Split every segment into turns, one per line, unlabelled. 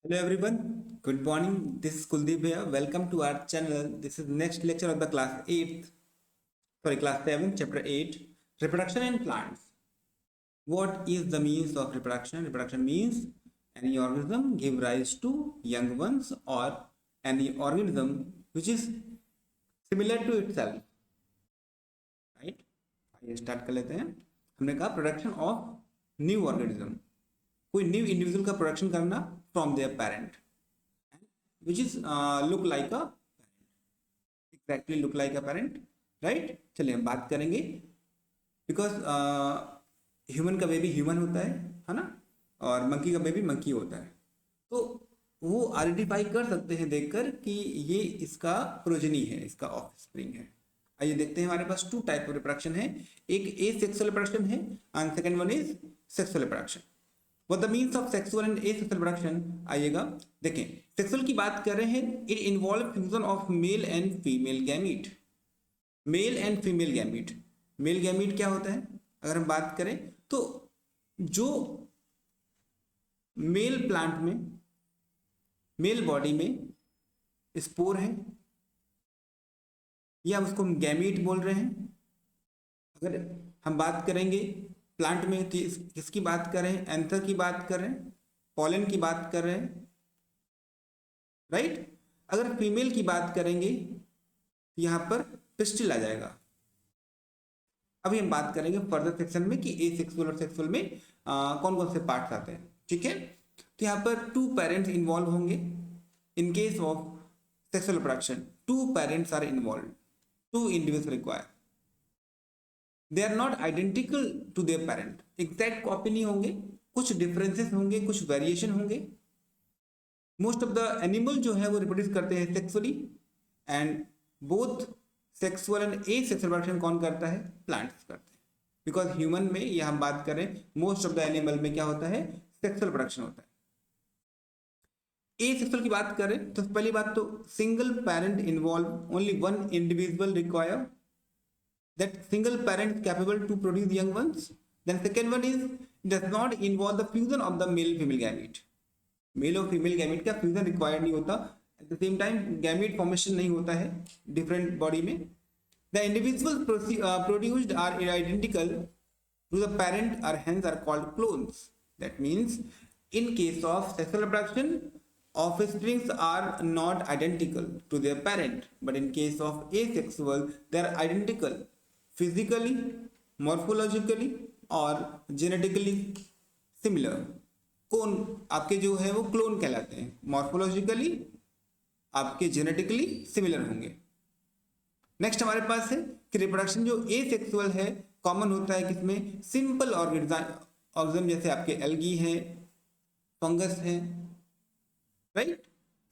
Hello everyone, good morning. This is Kuldeep here. Welcome to our channel. This is next lecture of the class 7, chapter 8, reproduction in plants. What is the means of reproduction? Reproduction means any organism give rise to young ones or any organism which is similar to itself. Right? आइए start कर लेते हैं. हमने कहा production of new organism, कोई new individual का production करना from there parent which is look like a parent, exactly look like a parent, right? चलिए हम बात करेंगे बिकॉज ह्यूमन का बेबी ह्यूमन होता है ना, और मंकी का बेबी मंकी होता है, तो वो आइडेंटिफाई कर सकते हैं देखकर कि ये इसका प्रोजेनी है, इसका ऑफस्प्रिंग है. आइए देखते हैं. हमारे पास टू टाइप ऑफ रिप्रोडक्शन है, एक ए सेक्सुअल रिप्रोडक्शन है and second one is sexual reproduction. What the means of sexual and asexual reproduction? आइएगा देखें. सेक्सुअल की बात कर रहे हैं, it involve fusion of male and female gamete. Mail and female gamete. Male gamete क्या होता है अगर हम बात करें तो जो मेल प्लांट में, मेल बॉडी में स्पोर है, या उसको हम गैमीट बोल रहे हैं. अगर हम बात करेंगे प्लांट में तो किसकी बात कर रहे हैं? एंथर की बात कर रहे हैं, पॉलन की बात कर रहे हैं, राइट. अगर फीमेल की बात करेंगे तो यहां पर पिस्टिल आ जाएगा. अभी हम बात करेंगे फर्दर सेक्शन में कि ए सेक्सुअल और सेक्सुअल में कौन कौन से पार्ट्स आते हैं. ठीक है, तो यहाँ पर टू पेरेंट्स इन्वॉल्व होंगे. In case of sexual reproduction two parents are involve, two individual require. They are not identical to their parent, exact copy नहीं होंगे, कुछ डिफरेंसेस होंगे, कुछ वेरिएशन होंगे. मोस्ट ऑफ द एनिमल जो है वो रिप्रोड्यूस करते हैं sexually, and both sexual and A sexual reproduction कौन करता है? प्लांट्स करते हैं. बिकॉज ह्यूमन में ये हम बात करें मोस्ट ऑफ द एनिमल में क्या होता है? सेक्सुअल प्रोडक्शन होता है. ए सेक्सुअल की बात करें तो पहली बात तो single parent involve, only one individual require, that single parent capable to produce young ones. Then second one is does not involve the fusion of the male female gamete. Male और female gamete का fusion required नहीं होता. At the same time gamete formation नहीं होता है different body में. The individual produced are identical to the parent are hence are called clones. That means in case of sexual reproduction offsprings are not identical to their parent, but in case of asexual they are identical physically, morphologically और genetically similar. कौन आपके जो है वो clone कहलाते हैं, morphologically आपके genetically similar होंगे. नेक्स्ट हमारे पास है कि रिप्रोडक्शन जो एसेक्सुअल है कॉमन होता है किसमें? सिंपल ऑर्गेनिज्म जैसे आपके एल्गी हैं, फंगस हैं, राइट.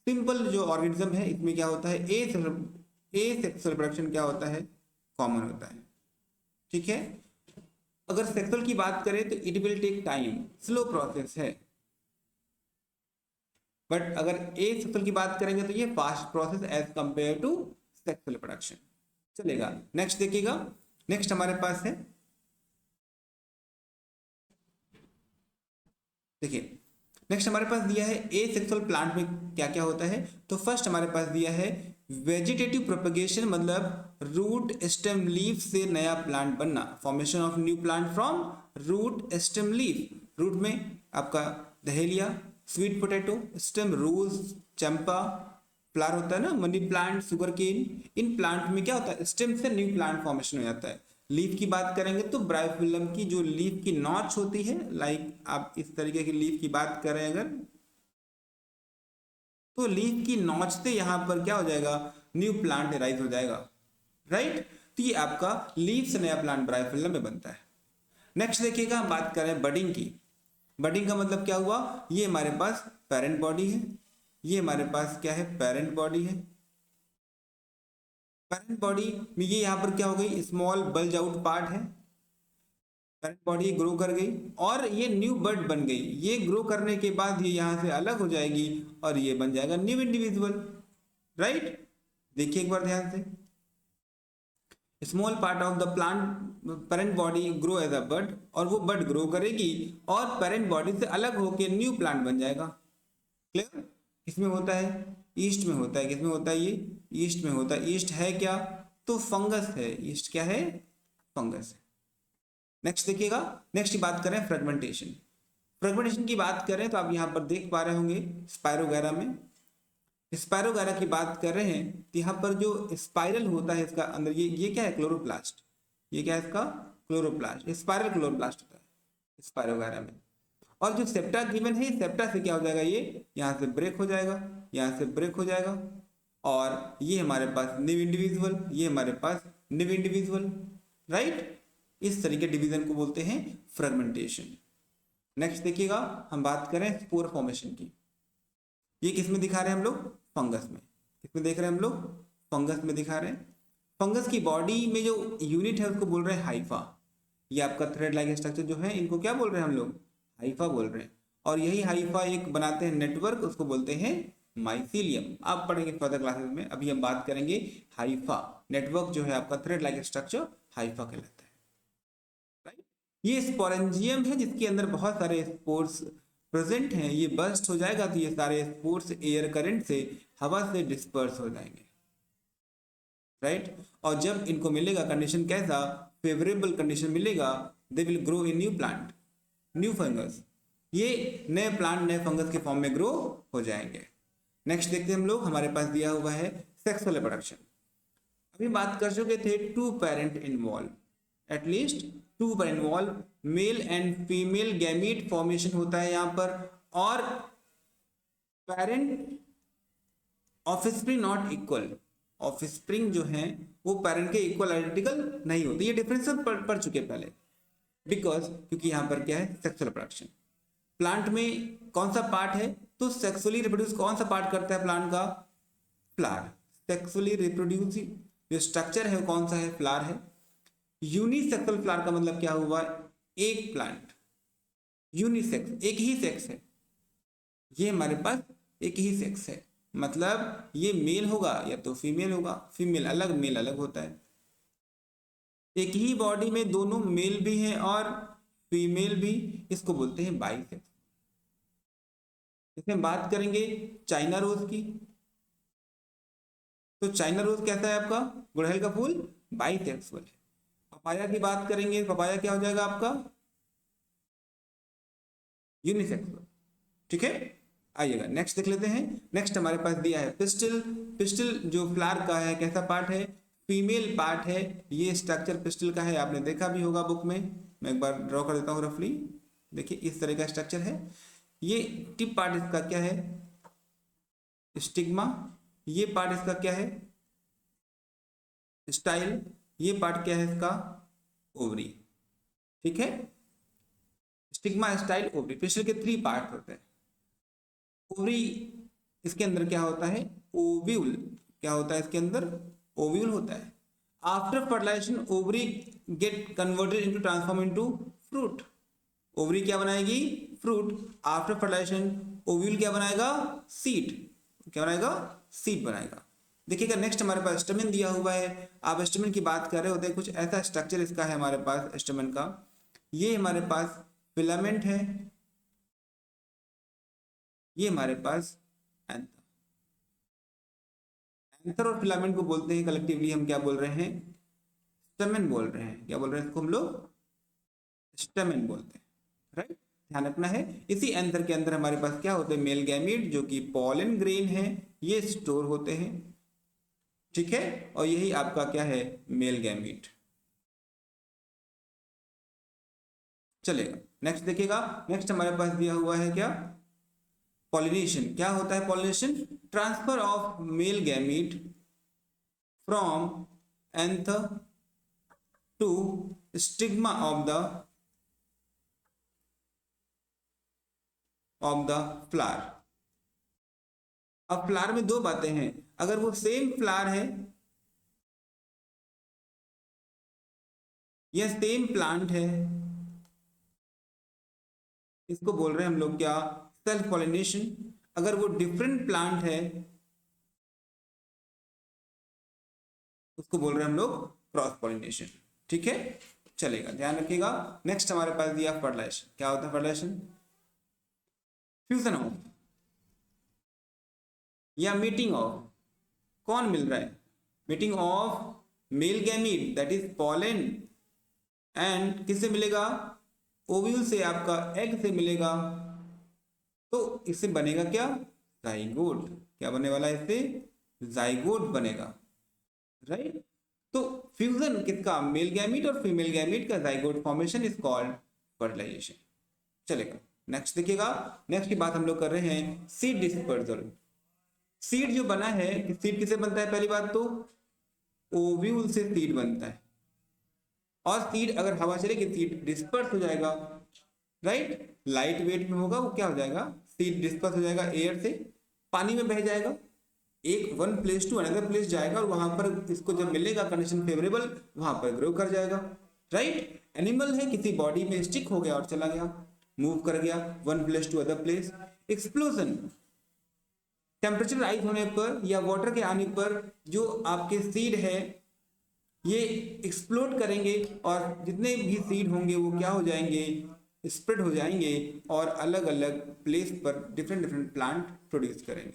सिंपल जो ऑर्गेनिज्म है इसमें क्या होता है? एसेक्सुअल रिप्रोडक्शन क्या होता है? कॉमन होता है. ठीक है. अगर सेक्सुअल की बात करें तो it will take time, slow process है. बट अगर एसेक्सुअल की बात करेंगे तो ये fast process as compare to sexual reproduction. चलेगा. नेक्स्ट देखिएगा. नेक्स्ट हमारे पास है, देखिए नेक्स्ट हमारे पास दिया है एसेक्सुअल प्लांट में क्या क्या होता है. तो फर्स्ट हमारे पास दिया है वेजिटेटिव प्रोपगेशन, मतलब रूट स्टेम लीफ से नया प्लांट बनना. Formation of new plant from root stem leaf. Root में आपका dahlia, sweet potato, stem rose, चंपा, फ्लावर होता है ना, मनी प्लांट, सुगर केन. इन प्लांट में क्या होता है? स्टेम से न्यू प्लांट फॉर्मेशन हो जाता है. लीफ की बात करेंगे तो ब्रायोफिलम की जो लीफ की नॉच होती है, लाइक आप इस तरीके की लीफ की बात करें अगर, तो लीफ की नॉच से यहां पर क्या हो जाएगा? न्यू प्लांट राइज हो जाएगा, राइट. तो ये आपका लीफ से नया प्लांट ब्रायोफिलम में बनता है. नेक्स्ट देखिएगा, हम बात करें बडिंग की. बडिंग का मतलब क्या हुआ? ये हमारे पास पेरेंट बॉडी है, ये हमारे पास क्या है? पेरेंट बॉडी है. पेरेंट बॉडी में ये यहाँ पर क्या हो गई? स्मॉल बल्ज आउट पार्ट है. पेरेंट बॉडी ग्रो कर गई और ये न्यू बर्ड बन गई. ये ग्रो करने के बाद ये यहाँ से अलग हो जाएगी और ये बन जाएगा न्यू इंडिविजुअल, राइट. देखिए एक बार ध्यान से, small part of the plant parent body grow as a bud, और वो बर्ड ग्रो करेगी और पेरेंट बॉडी से अलग होकर न्यू प्लांट बन जाएगा. क्लियर? किसमें होता है? ईस्ट में होता है। किसमें होता है? ये ईस्ट में होता है। ईस्ट है क्या? तो फंगस है। ईस्ट क्या है? फंगस है। नेक्स्ट देखिएगा, नेक्स्ट की बात करें फ्रेगमेंटेशन। फ्रेगमेंटेशन की बात करें तो आप यहाँ पर देख पा रहे होंगे स्पायरोगैरा में, स्पायरोगैरा की बात कर रहे हैं तो यहाँ पर जो स्पाइरल होता है इसका अंदर, ये क्या है? क्लोरोप्लास्ट। ये क्या है इसका? क्लोरोप्लास्ट। स्पाइरल क्लोरोप्लास्ट होता है स्पायरोगैरा में। और जो सेप्टा गिवन है, सेप्टा से क्या हो जाएगा? ये यहाँ से ब्रेक हो जाएगा, यहाँ से ब्रेक हो जाएगा, और ये हमारे पास निव इंडिविजुअल, ये हमारे पास निव इंडिविजुअल, राइट? इस तरीके डिवीजन को बोलते हैं फ्रेगमेंटेशन। नेक्स्ट देखिएगा, हम बात करें स्पोर फॉर्मेशन की। ये किस में दिखा रहे हैं हम लोग? फंगस में। किसमें देख रहे हैं हम लोग? फंगस में दिखा रहे हैं। फंगस की बॉडी में जो यूनिट है उसको बोल रहे हैं हाइफा। ये आपका थ्रेड लाइक स्ट्रक्चर जो है, इनको क्या बोल रहे हैं हम लोग? हाइफा बोल रहे हैं। और यही हाइफा एक बनाते हैं नेटवर्क, उसको बोलते हैं माइसीलियम। आप पढ़ेंगे फर्दर क्लासेस में। अभी हम बात करेंगे हाइफा नेटवर्क जो है आपका थ्रेड लाइक स्ट्रक्चर, हाइफा कहलाता है, राइट? ये स्पोरेंजियम है जिसके अंदर बहुत सारे स्पोर्स प्रेजेंट हैं। ये बर्स्ट हो जाएगा तो ये सारे स्पोर्स एयर करंट से, हवा से डिस्पर्स हो जाएंगे, राइट? और जब इनको मिलेगा कंडीशन कैसा? फेवरेबल कंडीशन मिलेगा, they will grow in new plant, new fungus. ये नए प्लांट नए फंगस के फॉर्म में ग्रो हो जाएंगे। नेक्स्ट देखते हैं हम लोग, हमारे पास दिया हुआ है सेक्सुअल रिप्रोडक्शन। अभी बात कर चुके थे two parent involve, at least two parent involve, male and female gamete formation होता है यहाँ पर, और parent offspring not equal. Offspring जो है वो पेरेंट के इक्वल आइडेंटिकल नहीं होते। ये डिफरेंस पढ़ चुके पहले, बिकॉज क्योंकि यहाँ पर क्या है? Sexual reproduction. प्लांट में कौन सा पार्ट है? तो सेक्सुअली रिप्रोड्यूस कौन सा पार्ट करता है प्लांट का? फ्लावर। सेक्सुअली रिप्रोड्यूसिंग जो स्ट्रक्चर है वो कौन सा है? फ्लावर है। यूनिसेक्सुअल फ्लावर का मतलब क्या हुआ? एक प्लांट, यूनिसेक्स, एक ही सेक्स है। ये हमारे पास एक ही सेक्स है, मतलब ये मेल होगा या तो फीमेल होगा। फीमेल अलग, मेल अलग होता है। एक ही बॉडी में दोनों मेल भी हैं और फीमेल भी, इसको बोलते हैं बाइसेक्स। इसमें बात करेंगे चाइना रोज की, तो चाइना रोज कैसा है आपका? गुड़हल का फूल बाइसेक्सुअल है। पपाया की बात करेंगे, पपाया क्या हो जाएगा आपका? यूनिसेक्सुअल, ठीक है? आइएगा नेक्स्ट देख लेते हैं। नेक्स्ट हमारे पास दिया है पिस्टिल। पिस्टिल जो फ्लावर का है कैसा पार्ट है? फीमेल पार्ट है। ये स्ट्रक्चर पिस्टिल का है, आपने देखा भी होगा बुक में। मैं एक बार ड्रॉ कर देता हूँ रफली। देखिए इस तरह का स्ट्रक्चर है। ये टिप पार्ट इसका क्या है? स्टिग्मा। ये पार्ट इसका क्या है? स्टाइल। ये पार्ट क्या है इसका? ओवरी, ठीक है? Stigma, style, ovary. पिस्टिल के 3 पार्ट होते हैं। ओवरी, इसके अंदर क्या होता है? ओव्यूल। क्या होता है इसके अंदर? ओव्यूल होता है। After fertilization ovary get converted into transform into fruit. Ovary क्या बनाएगी? फ्रूट। आफ्टर फर्टिलाइजेशन ओव्यूल क्या बनाएगा? सीड। क्या बनाएगा? सीड बनाएगा। देखिएगा नेक्स्ट हमारे पास स्टमेन दिया हुआ है। आप स्टमेन की बात कर रहे होते हैं, कुछ ऐसा स्ट्रक्चर इसका है हमारे पास स्टमेन का। ये हमारे पास फिलामेंट है, ये हमारे पास एंथर। एंथर और फिलामेंट को बोलते हैं कलेक्टिवली, हम क्या बोल रहे हैं? स्टमेन बोल रहे हैं। क्या बोल रहे हैं इसको हम लोग? स्टमेन बोलते हैं, राइट? ध्यान रखना है। इसी एंथर के अंदर हमारे पास क्या होते हैं? मेल गैमीट जो कि पॉलन ग्रेन है, ये स्टोर होते हैं, ठीक है? और यही आपका क्या है? Male gamete. चलेगा नेक्स्ट देखिएगा। नेक्स्ट हमारे पास दिया हुआ है क्या? पॉलिनेशन। क्या होता है pollination? Transfer of male gamete from anther to stigma of the flower. अब फ्लावर में 2 बातें हैं। अगर वो सेम फ्लावर है या सेम प्लांट है, इसको बोल रहे हैं हम लोग क्या? Self pollination. अगर वो डिफरेंट प्लांट है उसको बोल रहे हैं हम लोग क्रॉस पॉलिनेशन, ठीक है? चलेगा, ध्यान रखिएगा। नेक्स्ट हमारे पास दिया फर्टिलाइजेशन। क्या होता है फर्टिलाइजेशन? फ्यूजन ऑफ या मीटिंग ऑफ, कौन मिल रहा है, meeting of male gamete that is pollen and किससे मिलेगा, ओव्यूल से, आपका एग से मिलेगा, तो इससे बनेगा क्या, जाइगोट। क्या बनने वाला है इससे, जाइगोट बनेगा, राइट। तो फ्यूजन किसका, मेल गैमीट और फीमेल गैमीट का zygote formation is called fertilization. चलेगा नेक्स्ट देखिएगा, नेक्स्ट की बात हम लोग कर रहे हैं सीड डिस्पर्सल। सीड जो बना है, सीड किसे बनता है, पहली बात तो ओव्यूल से सीड बनता है, और सीड अगर हवा चलेगी सीड डिस्पर्स हो जाएगा, राइट, लाइट वेट में होगा वो क्या हो जाएगा, सीड डिस्पर्स हो जाएगा, एयर से पानी में बह जाएगा, एक one place to another place जाएगा और वहां पर इसको जब मिलेगा कंडीशन फेवरेबल वहां पर ग्रो कर जाएगा, राइट। एनिमल है, किसी बॉडी में स्टिक हो गया और चला गया, मूव कर गया one place to other place. Explosion, temperature rise होने पर या वाटर के आने पर जो आपके सीड है ये एक्सप्लोड करेंगे और जितने भी सीड होंगे वो क्या हो जाएंगे, स्प्रेड हो जाएंगे और अलग अलग प्लेस पर डिफरेंट डिफरेंट प्लांट प्रोड्यूस करेंगे,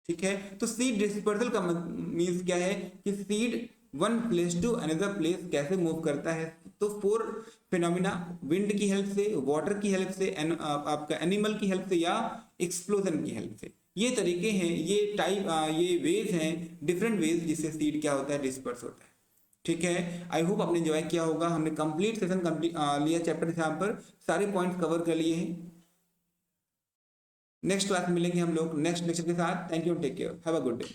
ठीक है। तो सीड डिस्पर्सल का मीन्स क्या है कि seed one place to another place कैसे मूव करता है, तो 4 फिनोमिना, विंड की हेल्प से, वाटर की हेल्प से, आपका एनिमल की हेल्प से या एक्सप्लोजन की हेल्प से, ये तरीके हैं, ये टाइप, ये वेज हैं, डिफरेंट वेज जिससे सीड क्या होता है, डिस्पर्स होता है, ठीक है। आई होप आपने एंजॉय किया होगा, हमने कंप्लीट सेशन लिया चैप्टर यहाँ पर सारे पॉइंट्स कवर कर लिए हैं। नेक्स्ट क्लास मिलेंगे हम लोग नेक्स्ट लेक्चर के साथ। Thank you, take care, have a good day.